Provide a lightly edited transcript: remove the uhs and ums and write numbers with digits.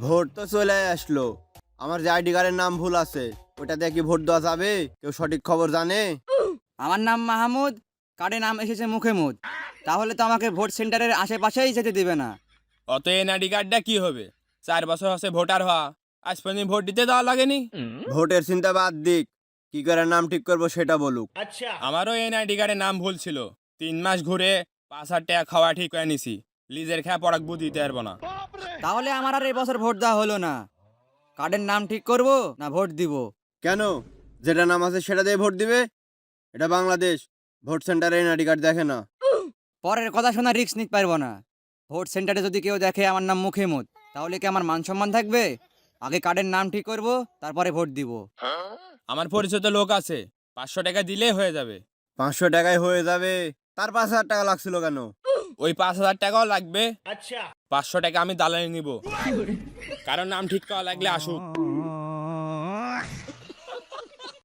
Vote তো চলে আসলো, আমার যে আইডি কার্ডের নাম ভুল আছে ওটা দিয়ে কি ভোট দেওয়া যাবে? কেউ সঠিক খবর জানে? আমার নাম মাহমুদ, কার্ডে নাম এসেছে মুখেমুদ। তাহলে তো আমাকে ভোট সেন্টারের আশেপাশেই যেতে দিবে না। অত এনআইডি কার্ডটা কি হবে? 4 বছর হচ্ছে ভোটার হওয়া, আজ পর্যন্ত ভোট দিতে দেওয়া লাগেনি। ভোটের চিন্তা বাদ দিক, কি করে নাম ঠিক করবো সেটা বলুক। আমারও এনআইডি কার্ডের নাম ভুল ছিল, 3 মাস ঘুরে 5,000 টাকা খাওয়া ঠিক করে নিছি। লিজের খেয়া পড়াক দিতে পারবো না। তাহলে আমার আর এবছর ভোট দেওয়া হলো না। কার্ডের নাম ঠিক করব না ভোট দিব? কেন? যেটা নাম আছে সেটা দিয়ে ভোট দিবে? এটা বাংলাদেশ, ভোট সেন্টারে এনআইডি কার্ড দেখে না। পরের কথা শোনা রিস্ক নিতে পারবো না। ভোট সেন্টারে যদি কেউ দেখে আমার নাম মুখেমুদ, তাহলে কি আমার মান সম্মান থাকবে? আগে কার্ডের নাম ঠিক করব, তারপরে ভোট দিব। আমার পরিচিত লোক আছে, 500 টাকা দিলেই হয়ে যাবে। 500 টাকায় হয়ে যাবে? তার 5,000 টাকা লাগছিল কেন? ওই 5,000 টাকাও লাগবে। 500 টাকা আমি দালালি নিব, কারণ নাম ঠিক করা লাগলে আসুক।